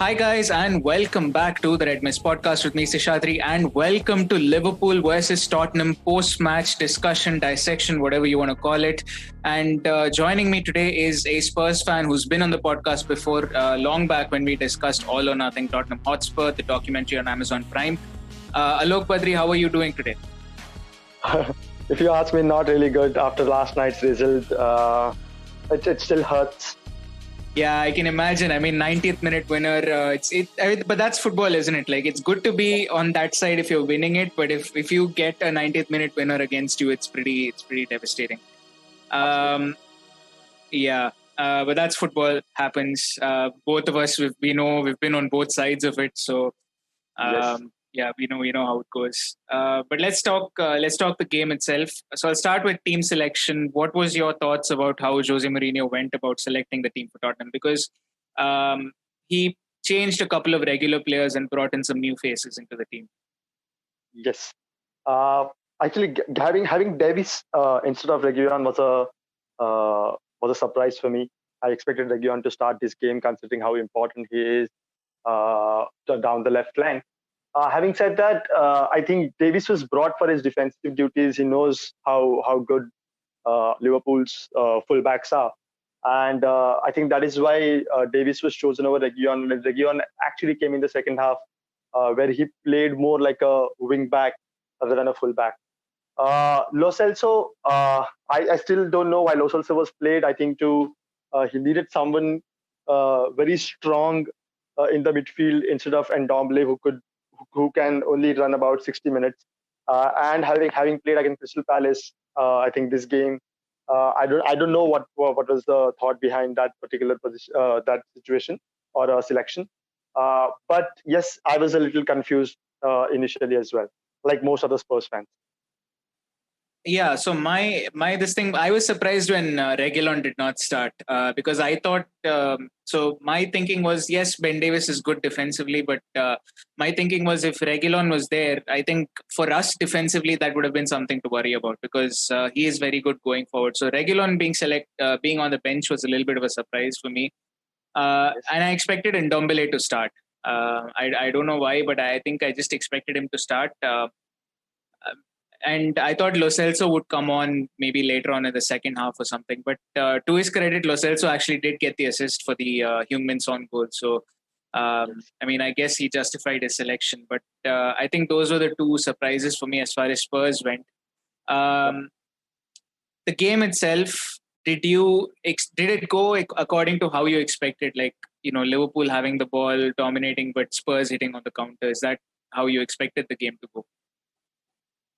Hi, guys, and welcome back to the Red Mist podcast with me, Seshadri, and welcome to Liverpool versus Tottenham post match discussion, dissection, whatever you want to call it. And joining me today is a Spurs fan who's been on the podcast before, long back when we discussed All or Nothing Tottenham Hotspur, the documentary on Amazon Prime. Alok Badri, how are you doing today? If you ask me, not really good after last night's result. It still hurts. Yeah, I can imagine. I mean, 90th minute winner. But that's football, isn't it? Like, it's good to be on that side if you're winning it. But if you get a 90th minute winner against you, it's pretty devastating. Yeah, but that's football. Happens. Both of us, we've been on both sides of it. So Yes. yeah, we know how it goes. But let's talk the game itself. So I'll start with team selection. What was your thoughts about how Jose Mourinho went about selecting the team for Tottenham? Because he changed a couple of regular players and brought in some new faces into the team. Yes. Actually, having Davies instead of Reguilon was a surprise for me. I expected Reguilon to start this game, considering how important he is down the left flank. Having said that, I think Davies was brought for his defensive duties. He knows how good Liverpool's fullbacks are. And I think that is why Davies was chosen over Reguilon. Reguilon actually came in the second half, where he played more like a wing back rather than a fullback. Lo Celso, I still don't know why Lo Celso was played. I think he needed someone very strong in the midfield instead of Ndombele, who can only run about 60 minutes. And having played against Crystal Palace, I think this game, I don't know what was the thought behind that particular position, that situation or selection. But yes, I was a little confused initially as well, like most other Spurs fans. Yeah, so my this thing, I was surprised when Reguilon did not start because I thought so. My thinking was, yes, Ben Davies is good defensively, but my thinking was if Reguilon was there, I think for us defensively that would have been something to worry about because he is very good going forward. So Reguilon being on the bench was a little bit of a surprise for me, Yes. and I expected Ndombele to start. I don't know why, but I think I just expected him to start. And I thought Lo Celso would come on maybe later on in the second half or something. But to his credit, Lo Celso actually did get the assist for the Heung-min Son goal. So, Yes. I mean, I guess he justified his selection. But I think those were the two surprises for me as far as Spurs went. Yep. The game itself, did it go according to how you expected? Like, Liverpool having the ball, dominating, but Spurs hitting on the counter. Is that how you expected the game to go?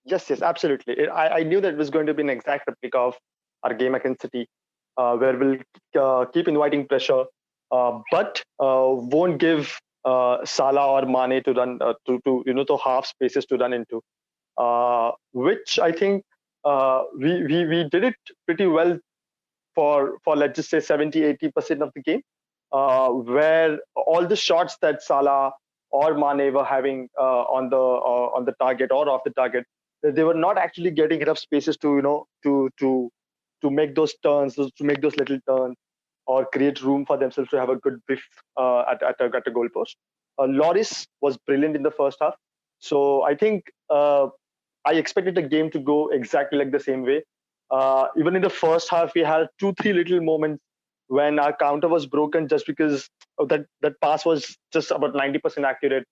Yes, absolutely. I knew that it was going to be an exact replica of our game against City, where we'll keep inviting pressure, but won't give Salah or Mane to run to half spaces to run into. Which I think we did it pretty well for let's just say 70-80% of the game, where all the shots that Salah or Mane were having on the target or off the target, they were not actually getting enough spaces to to make those turns, to make those little turns, or create room for themselves to have a good biff at a goal post. Loris was brilliant in the first half, so I think I expected the game to go exactly like the same way. Even in the first half, we had 2-3 little moments when our counter was broken just because of that pass was just about 90% accurate,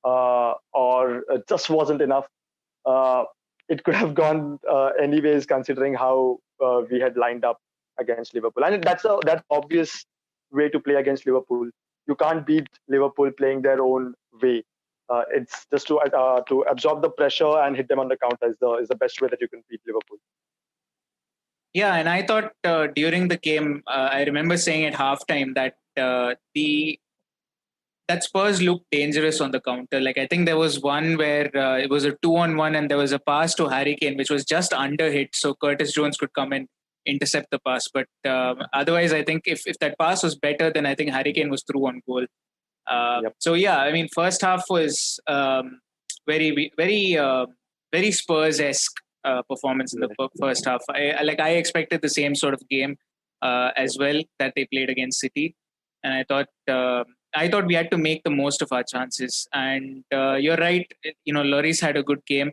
or just wasn't enough. Uh, it could have gone anyways, considering how we had lined up against Liverpool, and that's obvious way to play against Liverpool. You can't beat Liverpool playing their own way. It's just to absorb the pressure and hit them on the counter is the best way that you can beat Liverpool. Yeah, and I thought during the game, I remember saying at halftime that the that Spurs looked dangerous on the counter. Like I think there was one where it was a 2-on-1, and there was a pass to Harry Kane which was just under hit, so Curtis Jones could come and intercept the pass. But otherwise, I think if that pass was better, then I think Harry Kane was through on goal. Yep. So yeah, I mean, first half was very Spurs-esque performance in the first half. I expected the same sort of game as well that they played against City, and I thought I thought we had to make the most of our chances. And you're right. Lloris had a good game.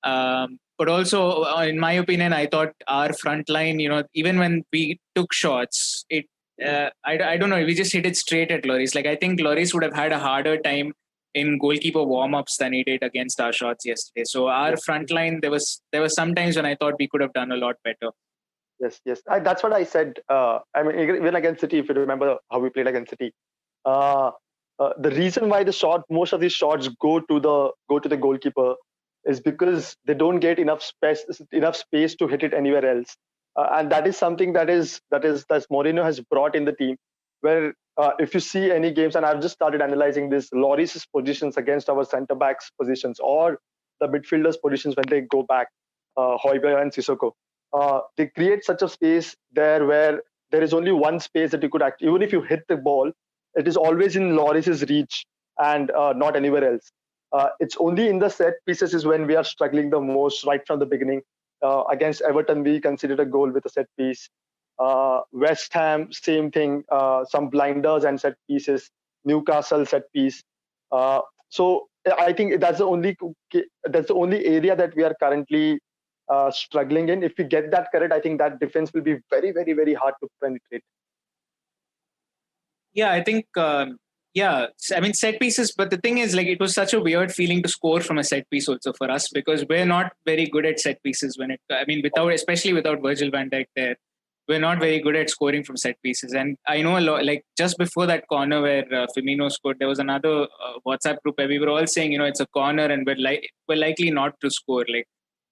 But also, in my opinion, I thought our front line, even when we took shots, I don't know, we just hit it straight at Lloris. Like, I think Lloris would have had a harder time in goalkeeper warm-ups than he did against our shots yesterday. So our front line, there was some times when I thought we could have done a lot better. Yes. That's what I said. I mean, even against City, if you remember how we played against City, uh, the reason why most of these shots go to the goalkeeper is because they don't get enough space to hit it anywhere else, and that is something that Mourinho has brought in the team. Where if you see any games, and I've just started analyzing this, Lloris's positions against our centre backs positions or the midfielders positions when they go back, Højbjerg and Sissoko. They create such a space there where there is only one space that you could act. Even if you hit the ball, it is always in Lloris's reach and not anywhere else. It's only in the set pieces is when we are struggling the most right from the beginning. Against Everton, we conceded a goal with a set piece. West Ham, same thing. Some blinders and set pieces. Newcastle set piece. So I think that's the only area that we are currently struggling in. If we get that correct, I think that defense will be very, very, very hard to penetrate. Yeah, I think, I mean, set pieces, but the thing is, like, it was such a weird feeling to score from a set piece also for us, because we're not very good at set pieces especially without Virgil van Dijk there. We're not very good at scoring from set pieces. And I know a lot, like just before that corner where Firmino scored, there was another WhatsApp group where we were all saying, it's a corner and we're likely not to score. Like,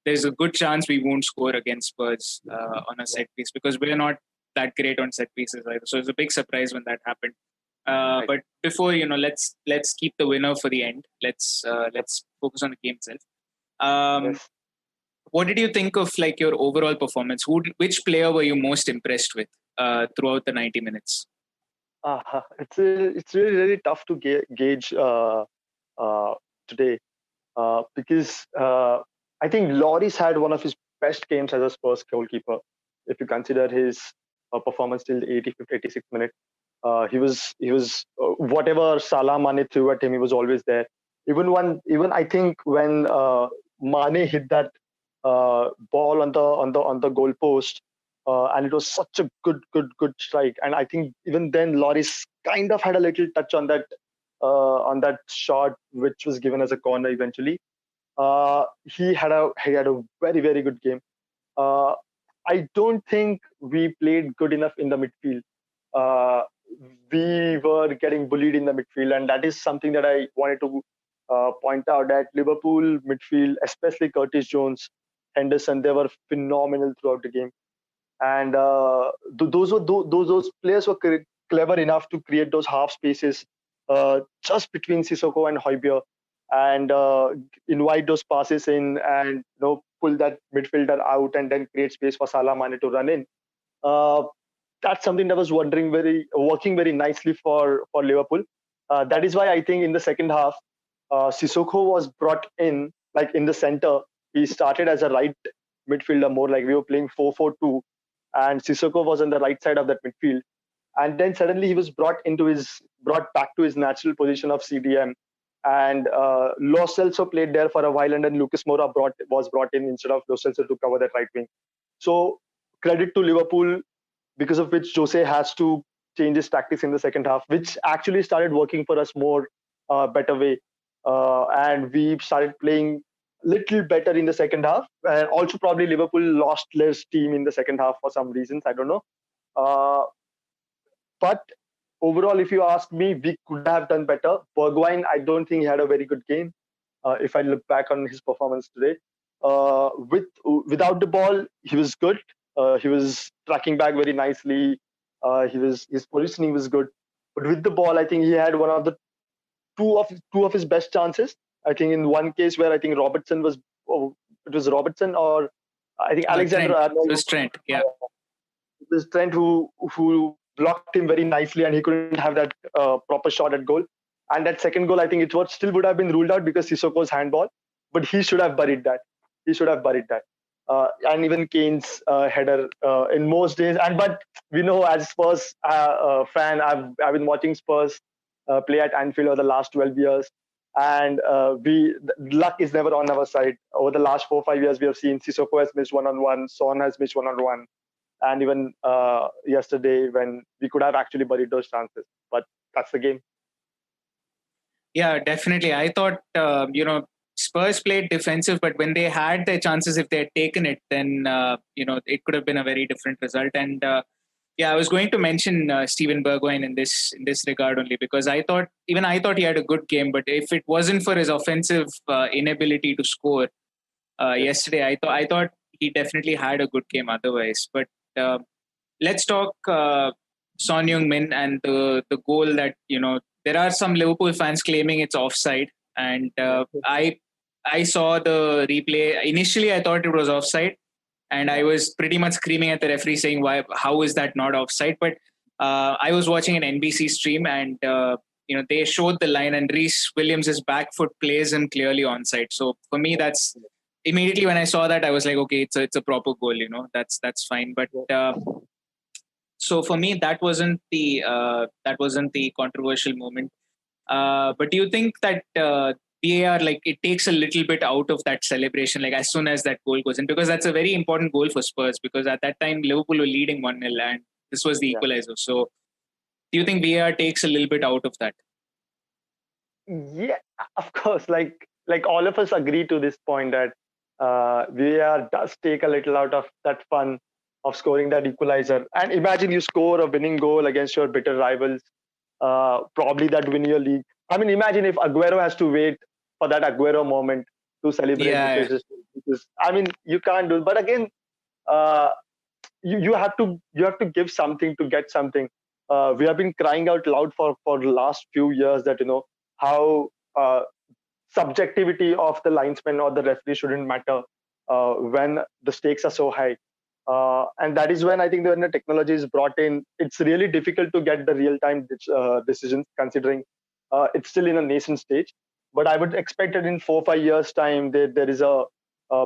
there's a good chance we won't score against Spurs on a set piece, because we're not that great on set pieces either. So it was a big surprise when that happened. Right. But before, let's keep the winner for the end. Let's focus on the game itself. Yes. What did you think of like your overall performance? Which player were you most impressed with throughout the 90 minutes? It's really, really tough to gauge today because I think Lloris had one of his best games as a Spurs goalkeeper. If you consider his performance till the 85th, 86th minute, he was whatever Salah Mane threw at him, he was always there. Even I think when Mane hit that ball on the goal post, and it was such a good strike. And I think even then, Lloris kind of had a little touch on that shot, which was given as a corner eventually. He had a very, very good game. I don't think we played good enough in the midfield. We were getting bullied in the midfield, and that is something that I wanted to point out. That Liverpool midfield, especially Curtis Jones, Henderson, they were phenomenal throughout the game. And those players were clever enough to create those half spaces just between Sissoko and Højbjerg, and invite those passes in, and pull that midfielder out, and then create space for Salah Mane to run in. That's something that was working very nicely for Liverpool. That is why I think in the second half, Sissoko was brought in, like in the center. He started as a right midfielder, more like we were playing 4-4-2, and Sissoko was on the right side of that midfield. And then suddenly he was brought back to his natural position of CDM. And Lo Celso played there for a while, and then Lucas Moura was brought in instead of Lo Celso to cover that right wing. So credit to Liverpool, because of which Jose has to change his tactics in the second half, which actually started working for us more better way. And we started playing little better in the second half. And also probably Liverpool lost less steam in the second half for some reasons. I don't know. But overall, if you ask me, we could have done better. Bergwijn, I don't think he had a very good game. If I look back on his performance today, without the ball, he was good. He was tracking back very nicely. His positioning was good. But with the ball, I think he had one of the two of his best chances. I think in one case where I think Robertson was, it was Robertson, or I think Alexander Arnold. It was Trent, yeah. It was Trent who blocked him very nicely, and he couldn't have that proper shot at goal. And that second goal, I think still would have been ruled out because Sissoko's handball, but he should have buried that. And even Kane's header in most days. But we know, as Spurs fan, I've been watching Spurs play at Anfield over the last 12 years. And luck is never on our side. Over the last 4 or 5 years, we have seen Sissoko has missed one-on-one, Son has missed one-on-one, and even yesterday when we could have actually buried those chances. But that's the game. Yeah, definitely. I thought, Spurs played defensive, but when they had their chances, if they had taken it, then, it could have been a very different result. And yeah, I was going to mention Steven Bergwijn in this regard only because I thought he had a good game, but if it wasn't for his offensive inability to score yesterday, I thought he definitely had a good game otherwise. But uh, let's talk Son Heung-min and the goal that there are some Liverpool fans claiming it's offside, and I saw the replay. Initially, I thought it was offside, and I was pretty much screaming at the referee saying, "Why? How is that not offside?" But I was watching an NBC stream, and they showed the line, and Reece Williams' back foot plays him clearly onside. So for me, that's immediately when I saw that, I was like, "Okay, it's a proper goal. That's fine." But so for me, that wasn't the controversial moment. But do you think that VAR, like, it takes a little bit out of that celebration, like as soon as that goal goes in, because that's a very important goal for Spurs, because at that time Liverpool were leading 1-0 and this was the Yeah. equalizer. So do you think VAR takes a little bit out of that? Yeah, of course. Like all of us agree to this point that VAR does take a little out of that fun of scoring that equalizer. And imagine you score a winning goal against your bitter rivals, probably that win your league. I mean, imagine if Aguero has to wait for that Aguero moment to celebrate Yeah, I mean, you can't do it. But again, uh, you have to give something to get something. We have been crying out loud for the last few years that how subjectivity of the linesman or the referee shouldn't matter when the stakes are so high. And that is when I think when the technology is brought in, it's really difficult to get the real-time decisions, considering it's still in a nascent stage. But I would expect that in 4 or 5 years' time, there is a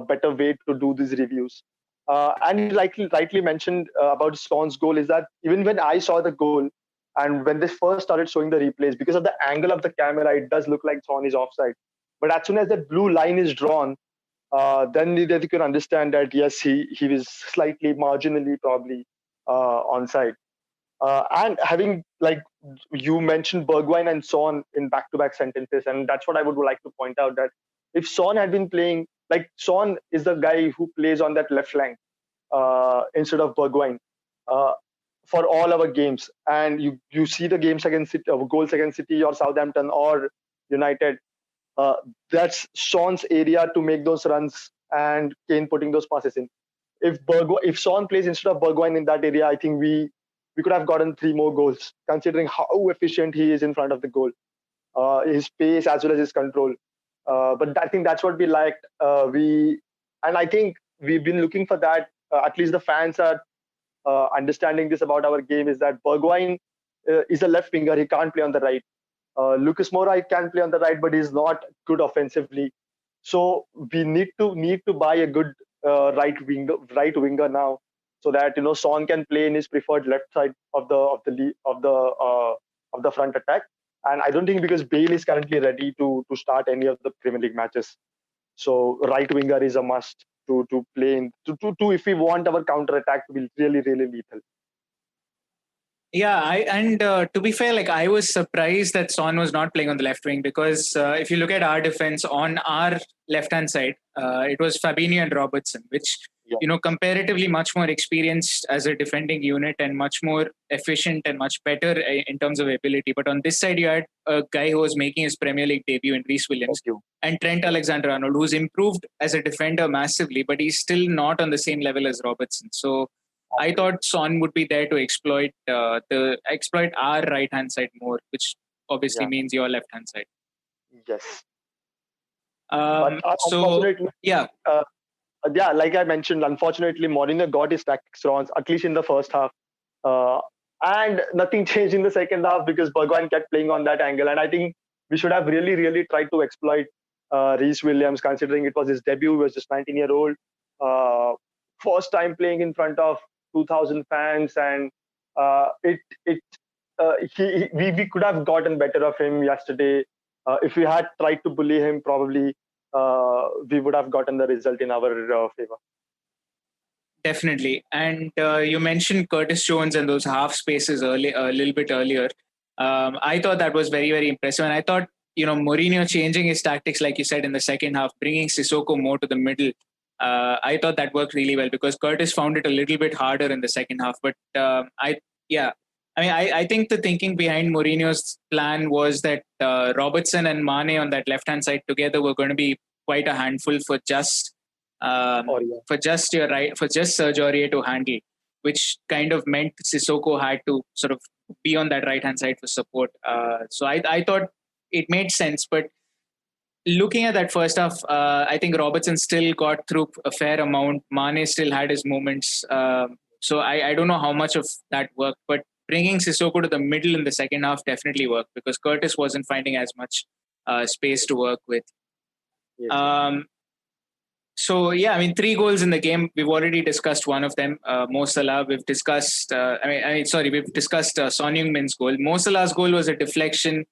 better way to do these reviews. And you rightly mentioned about Son's goal is that even when I saw the goal, and when they first started showing the replays, because of the angle of the camera, it does look like Son is offside. But as soon as that blue line is drawn, then you can understand that yes, he was slightly marginally probably onside. And having, like you mentioned, Bergwijn and Son in back-to-back sentences, and that's what I would like to point out, that if Son had been playing, like Son is the guy who plays on that left flank instead of Bergwijn for all our games, and you see the games against City, goals against City or Southampton or United. Uh, that's Son's area to make those runs and Kane putting those passes in. If Son plays instead of Bergwijn in that area, I think we could have gotten 3 more goals, considering how efficient he is in front of the goal, his pace as well as his control. But I think that's what we liked. And I think we've been looking for that. At least the fans are understanding this about our game, is that Bergwijn is a left winger. He can't play on the right. Lucas Moura can play on the right, but he's not good offensively. So we need to buy a good right winger now, so that Son can play in his preferred left side of the front attack. And I don't think, because Bale is currently ready to start any of the Premier League matches. So right winger is a must to play in to if we want our counter attack to be really really lethal. yeah. And to be fair, like, I was surprised that Son was not playing on the left wing, because if you look at our defense on our left hand side, it was Fabinho and Robertson, which Yeah. comparatively much more experienced as a defending unit and much more efficient and much better in terms of ability. But on this side, you had a guy who was making his Premier League debut in Reece Williams, Thank you. and Trent Alexander-Arnold, who's improved as a defender massively, but he's still not on the same level as Robertson. So I thought Son would be there to exploit our right hand side more, which obviously Yeah. means your left hand side. Yes. Um, But so unfortunately, yeah, yeah, like I mentioned, unfortunately, Mourinho got his tactics wrong, at least in the first half. Uh, and nothing changed in the second half because Bergwijn kept playing on that angle. And I think we should have really, really tried to exploit Reece Williams, considering it was his debut. He was just 19-year-old. Uh, First time playing in front of 2,000 fans. And it we could have gotten better of him yesterday. If we had tried to bully him, probably we would have gotten the result in our favor. Definitely. And you mentioned Curtis Jones and those half spaces a little bit earlier. I thought that was very, very impressive. And I thought, Mourinho changing his tactics, like you said, in the second half, bringing Sissoko more to the middle. I thought that worked really well because Curtis found it a little bit harder in the second half. But I think the thinking behind Mourinho's plan was that Robertson and Mane on that left-hand side together were going to be quite a handful for just for just Serge Aurier to handle, which kind of meant Sissoko had to sort of be on that right hand side for support. So I thought it made sense, but looking at that first half, I think Robertson still got through a fair amount. Mane still had his moments. So I don't know how much of that worked, but bringing Sissoko to the middle in the second half definitely worked because Curtis wasn't finding as much space to work with. Yes. So yeah, I mean, 3 goals in the game. We've already discussed one of them, Mo Salah. We've discussed. We've discussed Son Heung-min's goal. Mo Salah's goal was a deflection.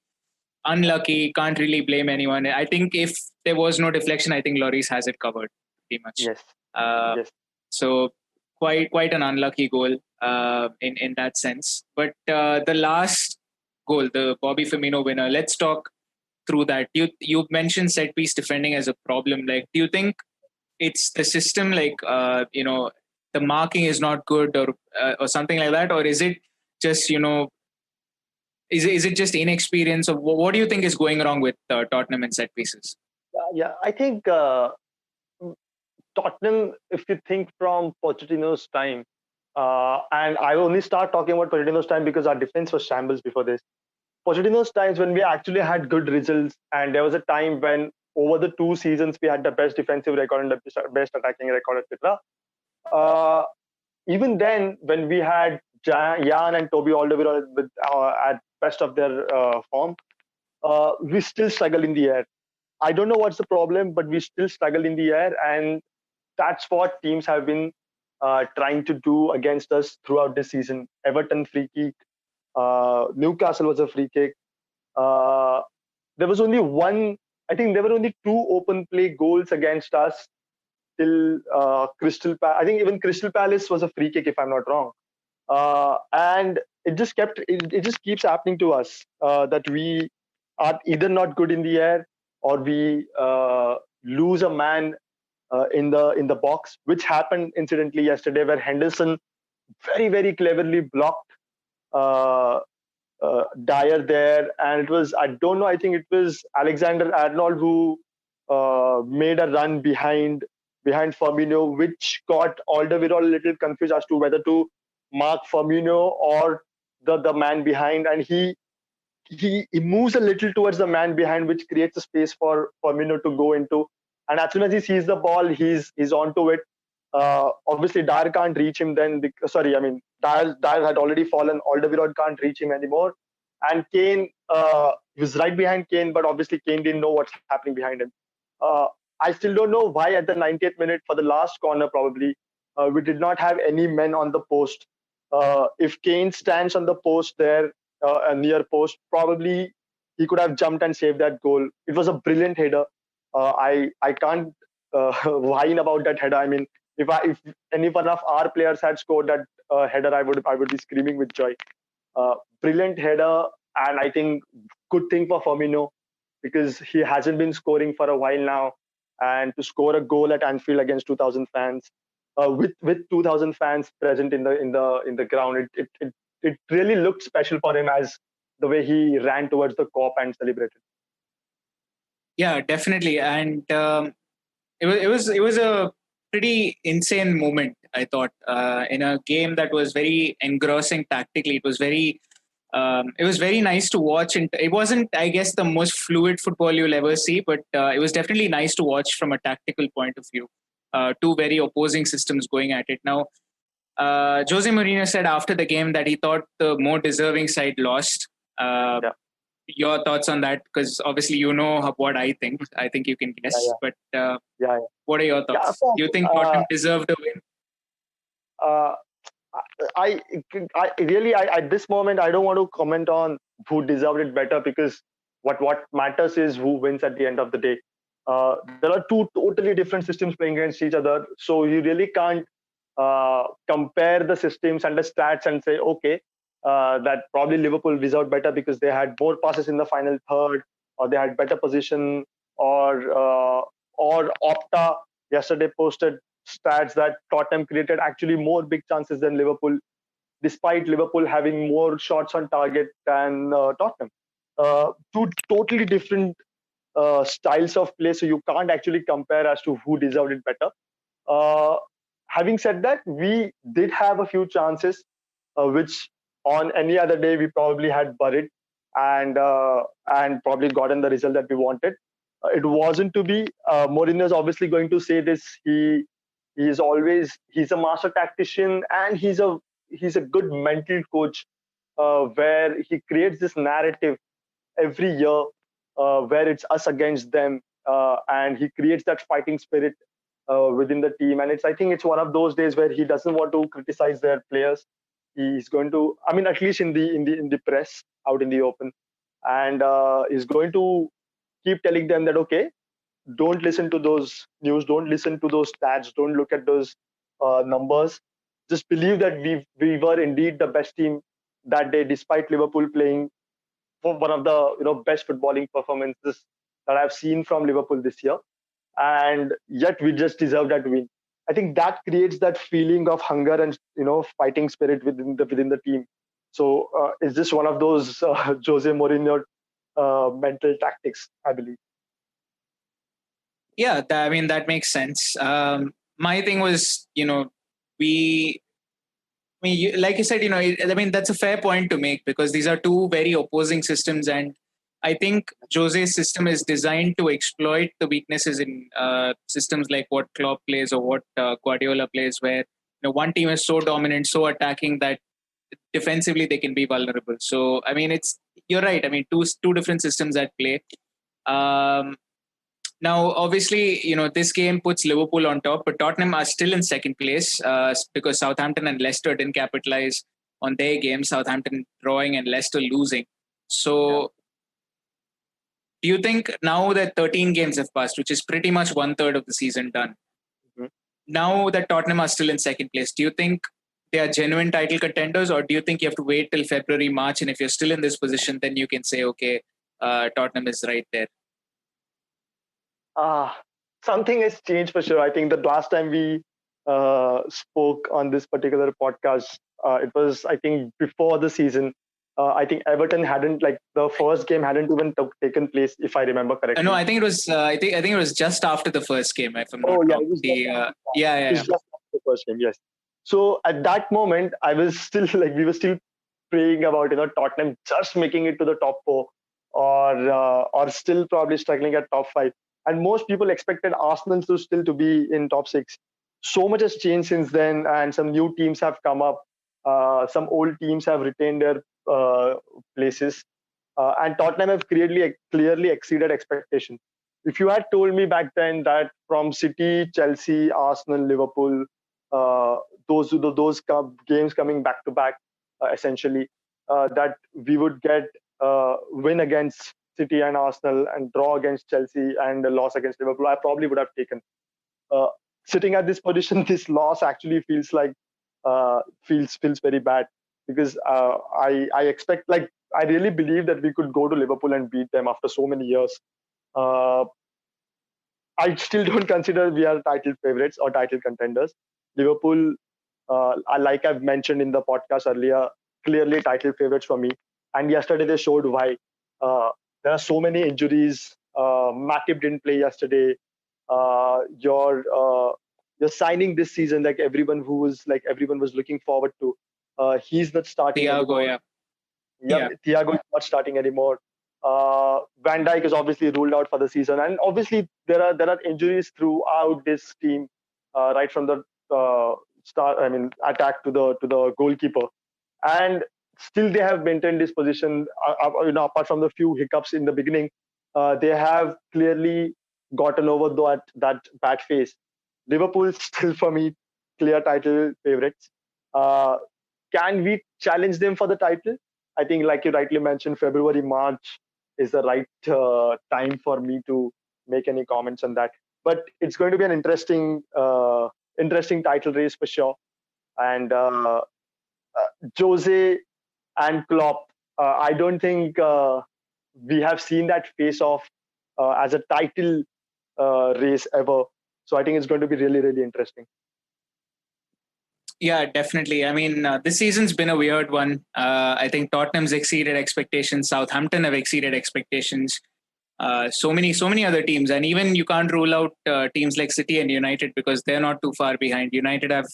Unlucky. Can't really blame anyone. I think if there was no deflection, I think Lloris has it covered pretty much. Yes. Yes. So quite an unlucky goal in that sense. But the last goal, the Bobby Firmino winner. Let's talk through that. You mentioned set piece defending as a problem. Like, do you think it's the system, like the marking is not good or something like that, or is it just is it just inexperience, or what do you think is going wrong with Tottenham in set pieces? I think Tottenham, if you think from Pochettino's time, and I only start talking about Pochettino's time because our defense was shambles before this. Pochettino's times when we actually had good results, and there was a time when over the 2 seasons we had the best defensive record and the best attacking record, etc. Even then, when we had Jan and Toby Alderweireld with at best of their form, we still struggle in the air. I don't know what's the problem, but we still struggle in the air, and that's what teams have been trying to do against us throughout this season. Everton free kick, Newcastle was a free kick. There was only one. I think there were only 2 open play goals against us till Crystal Palace. I think even Crystal Palace was a free kick, if I'm not wrong. And it just keeps happening to us that we are either not good in the air or we lose a man in the box, which happened incidentally yesterday, where Henderson very, very cleverly blocked Dyer there, and it was, I don't know, I think it was Alexander-Arnold who made a run behind Firmino, which got Alderweireld a little confused as to whether to mark Firmino or the man behind, and he moves a little towards the man behind, which creates a space for Firmino to go into. And as soon as he sees the ball, he's onto it. Obviously, Dyer can't reach him then. Dyer had already fallen. Alderweireld can't reach him anymore. And Kane, he was right behind Kane, but obviously Kane didn't know what's happening behind him. I still don't know why at the 90th minute for the last corner, probably, we did not have any men on the post. If Kane stands on the post there, near post, probably he could have jumped and saved that goal. It was a brilliant header. I can't whine about that header. I mean, if any one of our players had scored that header, I would be screaming with joy. Brilliant header, and I think good thing for Firmino because he hasn't been scoring for a while now, and to score a goal at Anfield against 2,000 fans, with 2,000 fans present in the ground, it really looked special for him as the way he ran towards the Kop and celebrated. Yeah, definitely, and it was a pretty insane moment. I thought in a game that was very engrossing tactically. It was very nice to watch, and it wasn't, I guess, the most fluid football you'll ever see, but it was definitely nice to watch from a tactical point of view. 2 very opposing systems going at it. Now, Jose Mourinho said after the game that he thought the more deserving side lost. Yeah. Your thoughts on that? Because obviously you know what I think. I think you can guess. Yeah. But what are your thoughts? Do you think Tottenham deserved a win? I, I really, at this moment, I don't want to comment on who deserved it better, because what matters is who wins at the end of the day. There are two totally different systems playing against each other, so you really can't compare the systems and the stats and say, okay, that probably Liverpool deserved better because they had more passes in the final third, or they had better position, or Opta yesterday posted stats that Tottenham created actually more big chances than Liverpool, despite Liverpool having more shots on target than Tottenham. Two totally different styles of play, so you can't actually compare as to who deserved it better. Uh, Having said that, we did have a few chances, which on any other day we probably had buried, and probably gotten the result that we wanted. It wasn't to be. Mourinho is obviously going to say this. He's a master tactician, and he's a good mental coach, where he creates this narrative every year, where it's us against them, and he creates that fighting spirit within the team. And I think it's one of those days where he doesn't want to criticize their players. He's going to, I mean, at least in the press, out in the open, and he's going to keep telling them that, okay, don't listen to those news, don't listen to those stats, don't look at those numbers. Just believe that we were indeed the best team that day, despite Liverpool playing for one of the best footballing performances that I've seen from Liverpool this year, and yet we just deserve that win. I think that creates that feeling of hunger and fighting spirit within the team. So it's just one of those Jose Mourinho mental tactics, I believe. Yeah, I mean that makes sense. My thing was, we. I mean, like you said, I mean that's a fair point to make because these are two very opposing systems, and I think Jose's system is designed to exploit the weaknesses in systems like what Klopp plays or what Guardiola plays, where one team is so dominant, so attacking that defensively they can be vulnerable. So I mean, you're right. I mean, two different systems at play. Um, Now, obviously, this game puts Liverpool on top, but Tottenham are still in second place because Southampton and Leicester didn't capitalize on their games. Southampton drawing and Leicester losing. So, do you think now that 13 games have passed, which is pretty much 1/3 of the season done, Mhm. now that Tottenham are still in second place, do you think they are genuine title contenders, or do you think you have to wait till February, March, and if you're still in this position, then you can say, okay, Tottenham is right there? Ah, Something has changed for sure. I think the last time we spoke on this particular podcast, it was, I think, before the season. I think Everton hadn't, like, the first game hadn't even taken place, if I remember No, correctly. I think it was. I think it was just after the first game, if I'm not Oh yeah, wrong. it was Yeah, it was just after the first game. Yes. So at that moment, I was still like, we were still praying about Tottenham just making it to the top four, or still probably struggling at top five. And most people expected Arsenal to still to be in top six. So much has changed since then, and some new teams have come up. Some old teams have retained their places, and Tottenham have clearly exceeded expectations. If you had told me back then that from City, Chelsea, Arsenal, Liverpool, uh, those games coming back to back, essentially, that we would get win against City and Arsenal and draw against Chelsea and a loss against Liverpool, I probably would have taken. Uh, Sitting at this position, this loss actually feels like feels very bad, because I expect, like, I really believe that we could go to Liverpool and beat them after so many years. Uh, I still don't consider we are title favorites or title contenders. Liverpool, like I've mentioned in the podcast earlier, clearly title favorites for me. And yesterday they showed why. There are so many injuries. Matip didn't play yesterday. Uh, your uh, your signing this season, like everyone was looking forward to. He's not starting Thiago. anymore. Yeah, Yep, yeah. Thiago is not starting anymore. Van Dijk is obviously ruled out for the season, and obviously there are injuries throughout this team, right from the start. I mean, attack to the goalkeeper, and still they have maintained this position. Apart from the few hiccups in the beginning, they have clearly gotten over that bad phase. Liverpool still, for me, clear title favorites. can we challenge them for the title? I think, like you rightly mentioned, February, March is the right time for me to make any comments on that. But it's going to be an interesting title race for sure. And Jose and Klopp, I don't think we have seen that face off as a title race ever. So I think it's going to be really, really interesting. Yeah, definitely. I mean, this season's been a weird one. I think Tottenham's exceeded expectations. Southampton have exceeded expectations. So many other teams, and even you can't rule out teams like City and United because they're not too far behind. United have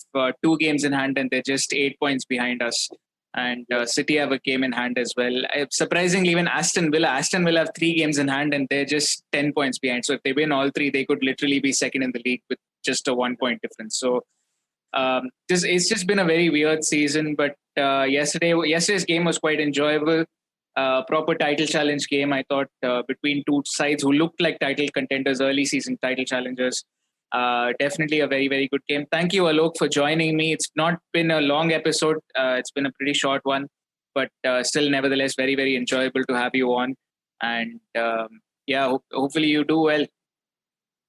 2 games in hand, and they're just 8 points behind us. And City have a game in hand as well. Surprisingly, even Aston Villa have 3 games in hand, and they're just 10 points behind. So if they win all 3, they could literally be second in the league with just a 1-point difference. So it's just been a very weird season. But yesterday's game was quite enjoyable. Proper title challenge game, I thought, between two sides who looked like title contenders, early season title challengers. Definitely a very, very good game. Thank you, Alok, for joining me. It's not been a long episode. It's been a pretty short one, but still, nevertheless, very, very enjoyable to have you on. And hopefully you do well.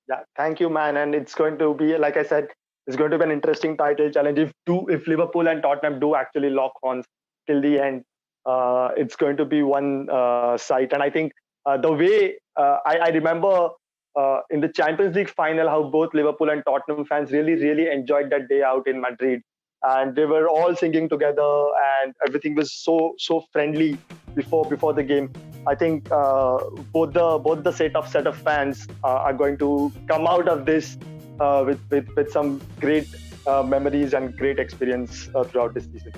Yeah, thank you, man. And it's going to be, like I said, it's going to be an interesting title challenge. If Liverpool and Tottenham do actually lock horns till the end, it's going to be one sight. And I think the way I remember in the Champions League final, how both Liverpool and Tottenham fans really, really enjoyed that day out in Madrid. And they were all singing together, and everything was so friendly before the game. I think both the set of fans are going to come out of this with some great memories and great experience throughout this season.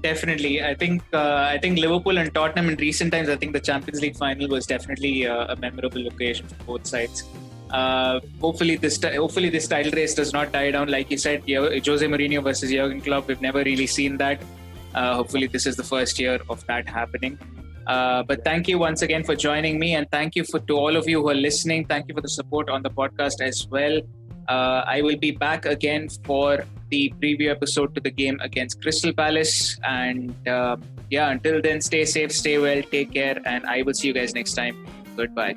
Definitely, I think Liverpool and Tottenham in recent times. I think the Champions League final was definitely a memorable occasion for both sides. Hopefully this title race does not die down. Like you said, Jose Mourinho versus Jurgen Klopp. We've never really seen that. Hopefully this is the first year of that happening. But thank you once again for joining me, and thank you to all of you who are listening. Thank you for the support on the podcast as well. I will be back again for the preview episode to the game against Crystal Palace. And until then, stay safe, stay well, take care, and I will see you guys next time. Goodbye.